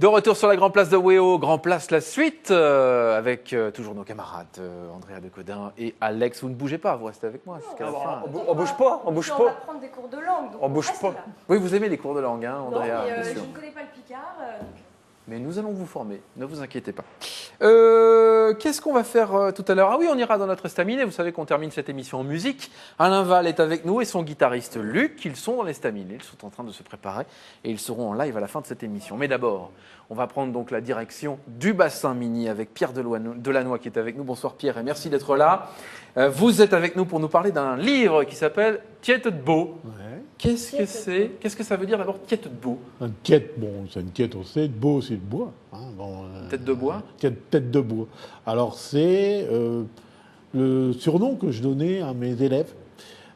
De retour sur la Grand Place de Wéo, Grand Place la suite, avec toujours nos camarades Andrea Decodin et Alex. Vous ne bougez pas, vous restez avec moi jusqu'à la fin. On bouge pas, on bouge pas. On va prendre des cours de langue. Donc On bouge reste pas. là. Oui, vous aimez les cours de langue, hein, Andrea, Non, mais, bien je sûr. ne connais pas le Picard. Mais nous allons vous former, ne vous inquiétez pas. Qu'est-ce qu'on va faire tout à l'heure? Ah oui, on ira dans notre estaminet. Vous savez qu'on termine cette émission en musique. Alain Val est avec nous et son guitariste Luc. Ils sont dans l'estaminet, ils sont en train de se préparer et ils seront en live à la fin de cette émission. Mais d'abord, on va prendre donc la direction du bassin mini avec Pierre Delannoy qui est avec nous. Bonsoir Pierre et merci d'être là. Vous êtes avec nous pour nous parler d'un livre qui s'appelle Tiète de Beau. Ouais. Qu'est-ce que c'est? Qu'est-ce que ça veut dire d'abord Tiète de Beau? Une tiète, bon, c'est une tiète, on sait, de beau, c'est de bois. Hein, bon, Tête de bois? Tête de bois. Alors, c'est le surnom que je donnais à mes élèves,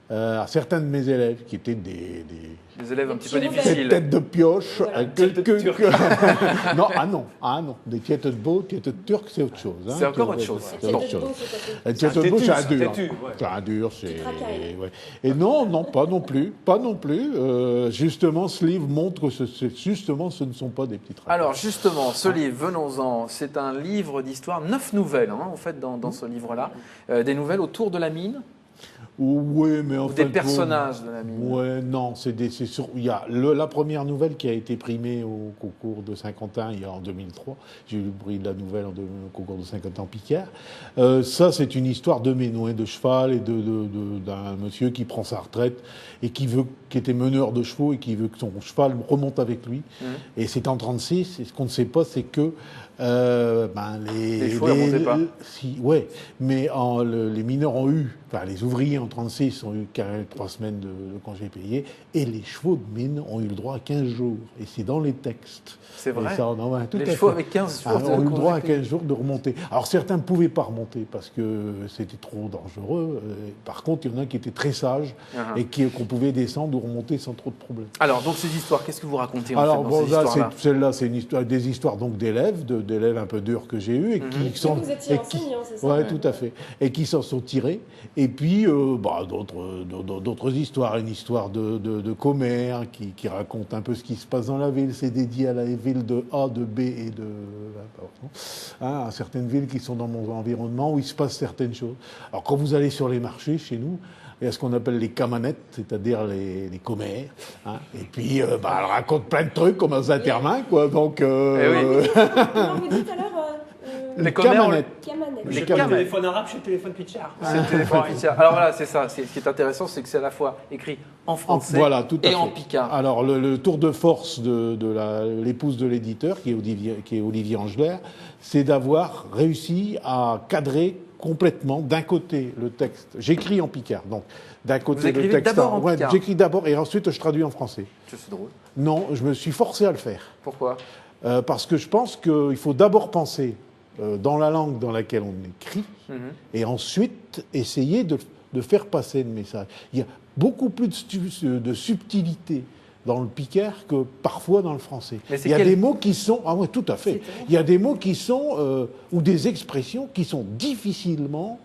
à certains de mes élèves qui étaient des Des élèves un petit peu Des difficiles. têtes de pioche. Voilà. Non. Des tiètes de beau, tiètes de turc, c'est autre chose. Hein, C'est encore autre chose. C'est autre chose. c'est Un tiète de beau, c'est un dur. têtu, ouais. C'est un dur, c'est. tracaille. Ouais. Et non, pas non plus. Pas non plus. Justement, ce livre montre que justement, ce ne sont pas des petits travaux. Alors justement, ce livre, venons-en, c'est un livre d'histoire, 9 nouvelles en fait dans ce livre-là, des nouvelles autour de la mine, Oui, mais en ou fait, des personnages de la mine. Ouais, non, il y a la première nouvelle qui a été primée au concours de Saint-Quentin il y a en 2003. J'ai eu le prix de la nouvelle au concours de Saint-Quentin en Picard. Ça, c'est une histoire de ménouin, de cheval et d'un monsieur qui prend sa retraite et qui était meneur de chevaux et qui veut que son cheval remonte avec lui. Et c'est en 36. Et ce qu'on ne sait pas, c'est que Les chevaux, ils remontaient pas. Ouais, mais les mineurs ont eu, enfin les ouvriers en 36 ont eu 3 semaines de congés payés, et les chevaux de mine ont eu le droit à 15 jours. Et c'est dans les textes. C'est vrai. Et ça, non, ouais, tout Les à chevaux fait. avec 15 jours de ont eu le droit à congés 15 jours de remonter. Alors certains ne pouvaient pas remonter parce que c'était trop dangereux. Par contre, il y en a qui étaient très sages et qu'on pouvait descendre ou remonter sans trop de problèmes. Alors donc ces histoires, qu'est-ce que vous racontez en Alors fait, dans bon, ces là, histoires-là? celle-là, c'est des histoires donc d'élèves un peu durs que j'ai eus et qui sont. Vous étiez et qui- enseignant, c'est ça? Ouais, tout à fait. Et qui s'en sont tirés. Et puis d'autres histoires, une histoire de commère qui raconte un peu ce qui se passe dans la ville. C'est dédié à la ville de A, de B et à certaines villes qui sont dans mon environnement où il se passe certaines choses. Alors quand vous allez sur les marchés chez nous, il y a ce qu'on appelle les camanettes, c'est-à-dire les commères. Hein. Et puis, elle raconte plein de trucs comme un Saint-Hermain, quoi. Donc, oui. Comment vous dites alors Les commères, camanettes. Camanet. Les Chez camanettes. téléphone arabe, chez téléphone pitchard. C'est le téléphone picard. Alors voilà, c'est ça. Ce qui est intéressant, c'est que c'est à la fois écrit en français Voilà, tout à et fait. en picard. Alors, le tour de force de l'épouse de l'éditeur, qui est Olivier Angeler, c'est d'avoir réussi à cadrer complètement, d'un côté, le texte. J'écris en picard, donc d'un côté écrivez le texte. d'abord en picard. J'écris d'abord et ensuite je traduis en français. C'est drôle. Non, je me suis forcé à le faire. Pourquoi? Parce que je pense qu'il faut d'abord penser dans la langue dans laquelle on écrit et ensuite essayer de faire passer le message. Il y a beaucoup plus de subtilité dans le picard que parfois dans le français. Mais c'est Il y a quel- des mots qui sont... Ah oui, tout à fait. Il y a des mots qui sont... ou des expressions qui sont difficilement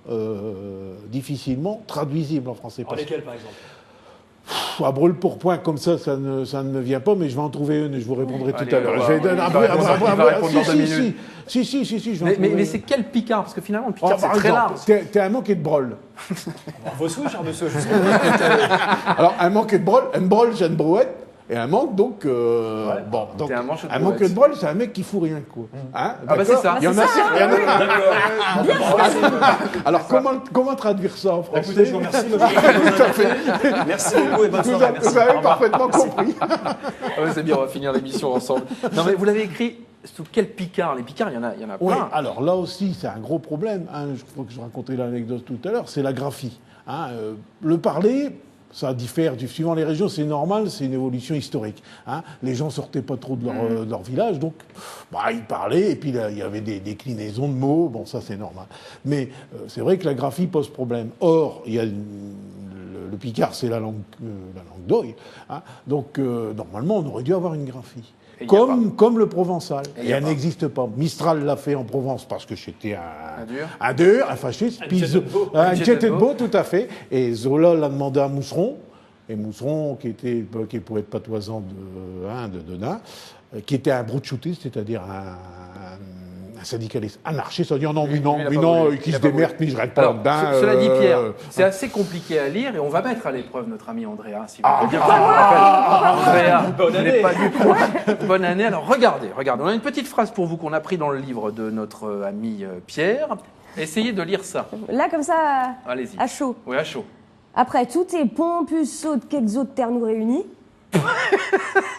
traduisibles en français. Alors lesquels, par exemple? À brûle pour point, comme ça ne me vient pas, mais je vais en trouver une et je vous répondrai tout Allez, à l'heure. on va- Je vais donner- il va répondre- il va répondre dans 2 minutes. Si, je vais en trouver Mais une. c'est quel picard? Parce que finalement, le Oh, picard, par c'est très exemple, large. t'es un manqué de brol. Vos souches, hein, monsieur. Alors, un manqué de brol, un brol, j'ai une brouette, et un manque, donc... bon, donc T'es un manche de un manqué brouette. de brol, c'est un mec qui fout rien, quoi. Hein, Ah bah c'est d'accord ça. Il y en a certains. D'accord. Alors, comment traduire ça en français? Écoutez, je vous remercie, monsieur. Merci beaucoup et bonne Vous soirée. avez Merci. Au revoir. parfaitement compris. Ah ouais, c'est bien, on va finir l'émission ensemble. Non mais vous l'avez écrit sous quel picard? Les picards, il y en a Oui, plein. alors là aussi, c'est un gros problème. Hein, je crois que je racontais l'anecdote tout à l'heure, c'est la graphie. Hein, le parler, ça diffère suivant les régions, c'est normal, c'est une évolution historique. Hein. Les gens sortaient pas trop de leur village, donc ils parlaient, et puis là, il y avait des déclinaisons de mots, bon, ça c'est normal. Mais c'est vrai que la graphie pose problème. Or, il y a le picard, c'est la langue d'Oï. Hein, donc, normalement, on aurait dû avoir une graphie. Et il y a Comme le provençal. Et il Et y a elle pas. n'existe pas. Mistral l'a fait en Provence parce que j'étais Un dur. un fasciste. Une Tiète de Beau. Un Une Tiète Tiète de de Beau, tout à fait. Et Zola l'a demandé à Mousseron. Et Mousseron, qui est poète patoisant de Denain, qui était un broutchouté, c'est-à-dire un syndicaliste anarchiste, c'est-à-dire non, Lui, mais non, il a mais pas non, voulu. qui Il se a pas démerde, voulu. mais je reste pas Alors, là-dedans. cela dit, Pierre, c'est assez compliqué à lire et on va mettre à l'épreuve notre ami Andrea. Si vous voulez bien. Andrea, Bonne je l'ai année. pas lu. Bonne année. Alors regardez. On a une petite phrase pour vous qu'on a pris dans le livre de notre ami Pierre. Essayez de lire ça. Là, comme ça, Allez-y. à chaud. Oui, à chaud. Après tout est pompus, saute, quelques autres terres nous réunis. Oh,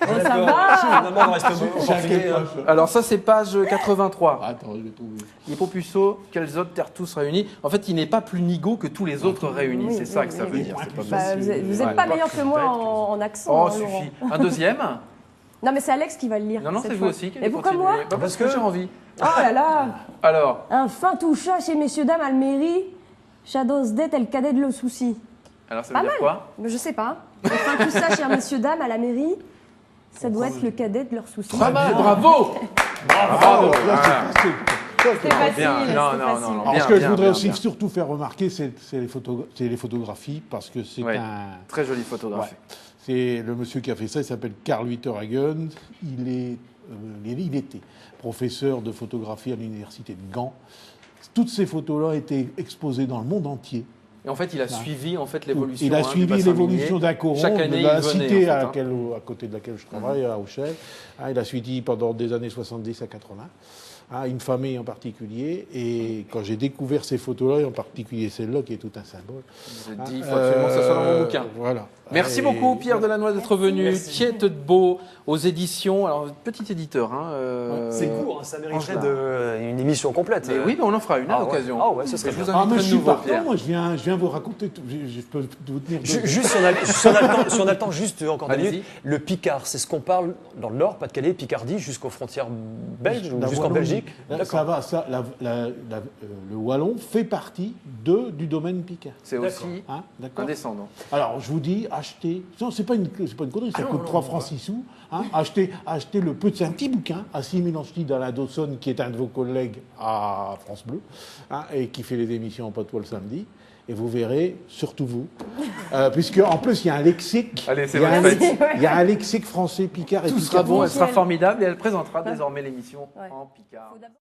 ça D'accord. va. Finalement, on reste encore C'est à filé, quelle hein. page Alors ça, c'est page 83. Attends, je vais trouver. Hippopuceau, quels autres terres tous réunis. En fait, il n'est pas plus nigo que tous les autres réunis. Oui, C'est ça oui, que ça oui, veut oui. dire. C'est pas Bah, possible. vous n'êtes pas meilleur que moi en accent. Oh, hein, Laurent. suffit. Un deuxième. Non, mais c'est Alex qui va le lire. Non, non, cette c'est vous fois. aussi qui Et allez pourquoi continuer. moi Bah, parce que j'ai envie. Oh là là. Alors, Un fin toucha chez messieurs dames à la mairie. Shadows Dead est le cadet de le souci. alors ça Pas veut dire mal. quoi? Mais je sais pas. Un fin toucha chez un messieurs dames à la mairie. Ça doit être le cadet de leur souci. Pas mal, bravo. Bravo, là, Voilà. c'est facile. C'est facile, Bien. c'est Non, facile. non, non, non. Alors, Bien, ce que je bien, voudrais bien, aussi bien. surtout faire remarquer, c'est les photographies, parce que c'est Ouais. un... Très jolie photographie. Ouais. C'est le monsieur qui a fait ça, il s'appelle Karl Witterhagen. Il était professeur de photographie à l'université de Gand. Toutes ces photos-là ont été exposées dans le monde entier. Et en fait, il a suivi en fait l'évolution. Il a hein, du suivi bassin l'évolution minier. d'un coron Chaque de année, la il venait, cité en à, fait, hein. à côté de laquelle je travaille, à Rochelle. Il a suivi pendant des années 70 à 80. Une famille en particulier. Et quand j'ai découvert ces photos-là, et en particulier celle-là, qui est tout un symbole. Je dis, il faut absolument que ça soit dans mon bouquin. Voilà. Merci Et- beaucoup Pierre Delannoy d'être venu. Merci. Tiette de Beau aux éditions. Alors petit éditeur. Hein, C'est court, hein, ça mériterait Angelin. une émission complète. Mais oui, mais on en fera une à Ah ouais. l'occasion. Ah ouais, ce serait Et je vous bien. Ah, inviterai mais je de suis nouveau, partant, Pierre. moi, je viens vous raconter, je peux vous tenir. Juste si on a le temps, juste encore 2 Allez-y. minutes, le Picard, c'est ce qu'on parle dans le Nord, Pas-de-Calais, Picardie, jusqu'aux frontières belges ou La jusqu'en Wallonie. Belgique. Là, ça va, ça, le Wallon fait partie du domaine Picard. C'est aussi Hein, un d'accord. descendant. Alors, je vous dis, achetez. Non, c'est pas une connerie, ça non, coûte non, 3 non, francs 6 sous. Hein, achetez le c'est un petit bouquin à Simon Anchety d'Alain Dawson, qui est un de vos collègues à France Bleu, et qui fait les émissions en patois le samedi. Et vous verrez, surtout vous, puisque en plus il y a un lexique. Allez, c'est il y a vrai, un- faites. il y a un lexique français Picard et Tout sera Picard. bon, elle sera Nickel. formidable et elle présentera désormais l'émission Ouais. en Picard. Faut d'abord-